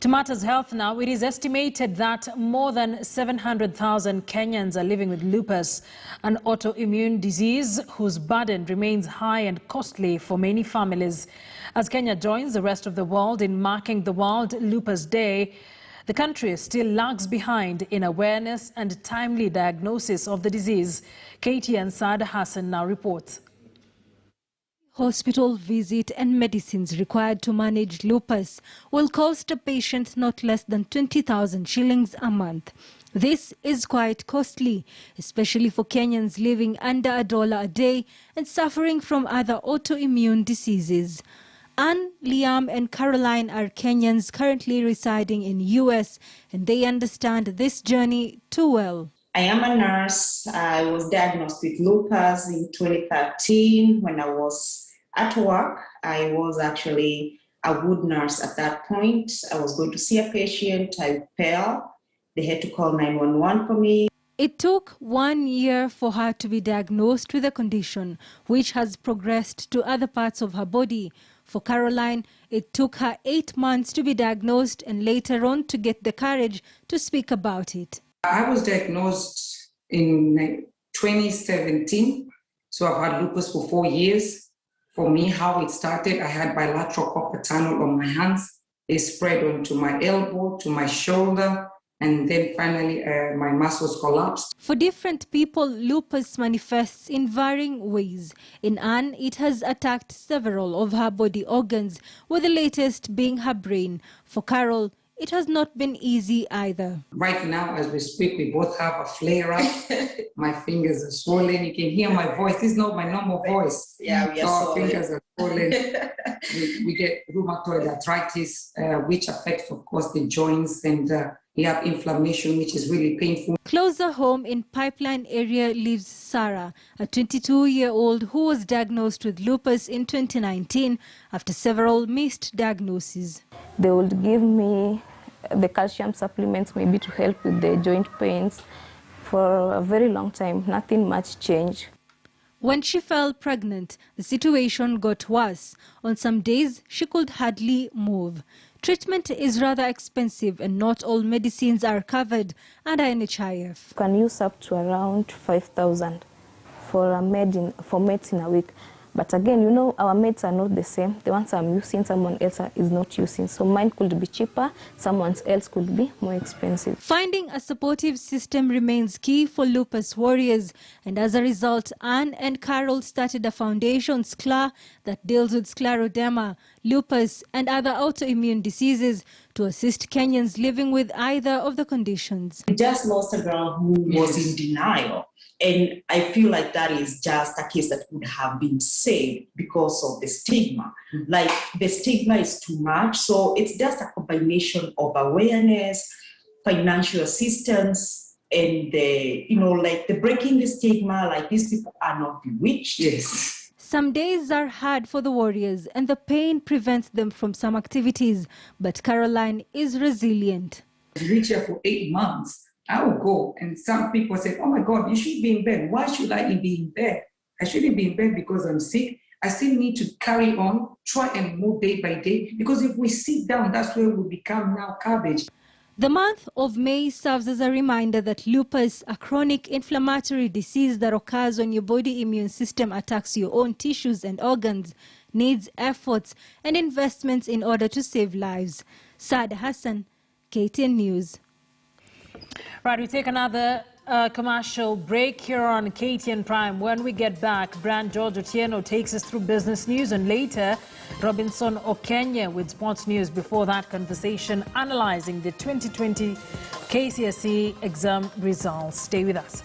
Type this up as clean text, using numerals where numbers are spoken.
To matters health now, it is estimated that more than 700,000 Kenyans are living with lupus, an autoimmune disease whose burden remains high and costly for many families. As Kenya joins the rest of the world in marking the World Lupus Day, the country still lags behind in awareness and timely diagnosis of the disease. Katie and Saad Hassan now reports. Hospital visit and medicines required to manage lupus will cost a patient not less than 20,000 shillings a month. This is quite costly, especially for Kenyans living under $1 a day and suffering from other autoimmune diseases. Anne, Liam and Caroline are Kenyans currently residing in US, and they understand this journey too well. I am a nurse. I was diagnosed with lupus in 2013 when I was at work. I was actually a wood nurse at that point. I was going to see a patient. I fell. They had to call 911 for me. It took 1 year for her to be diagnosed with the condition, which has progressed to other parts of her body. For Caroline, it took her 8 months to be diagnosed and later on to get the courage to speak about it. I was diagnosed in 2017, so I've had lupus for 4 years. For me, how it started, I had bilateral carpal tunnel on my hands. It spread onto my elbow, to my shoulder, and then finally my muscles collapsed. For different people, lupus manifests in varying ways. In Anne, it has attacked several of her body organs, with the latest being her brain. For Carol, it has not been easy either. Right now, as we speak, we both have a flare-up. My fingers are swollen. You can hear my voice. This is not my normal voice. Yeah, we are our fingers are swollen. we get rheumatoid arthritis, which affects, of course, the joints, and we have inflammation, which is really painful. Closer home in Pipeline area lives Sarah, a 22-year-old who was diagnosed with lupus in 2019 after several missed diagnoses. They would give me the calcium supplements maybe to help with the joint pains. For a very long time, nothing much changed. When she fell pregnant, the situation got worse. On some days, she could hardly move. Treatment is rather expensive and not all medicines are covered under NHIF. You can use up to around 5,000 for meds in a week. But again, you know, our meds are not the same. The ones I'm using, someone else is not using. So mine could be cheaper, someone else could be more expensive. Finding a supportive system remains key for lupus warriors. And as a result, Anne and Carol started a foundation, SCLA, that deals with scleroderma, lupus and other autoimmune diseases to assist Kenyans living with either of the conditions. We just lost a girl who was in denial. And I feel like that is just a case that would have been saved because of the stigma. Like, the stigma is too much. So it's just a combination of awareness, financial assistance, and the breaking the stigma, like these people are not bewitched. Yes. Some days are hard for the warriors and the pain prevents them from some activities. But Caroline is resilient. I was here for 8 months. I will go, and some people say, oh my God, you should be in bed. Why should I be in bed? I shouldn't be in bed because I'm sick. I still need to carry on, try and move day by day, because if we sit down, that's where we become now cabbage. The month of May serves as a reminder that lupus, a chronic inflammatory disease that occurs when your body immune system attacks your own tissues and organs, needs efforts and investments in order to save lives. Saad Hassan, KTN News. Right, we take another commercial break here on KTN Prime. When we get back, Brand George Otieno takes us through business news, and later Robinson Okenya with sports news. Before that, conversation analyzing the 2020 KCSE exam results. Stay with us.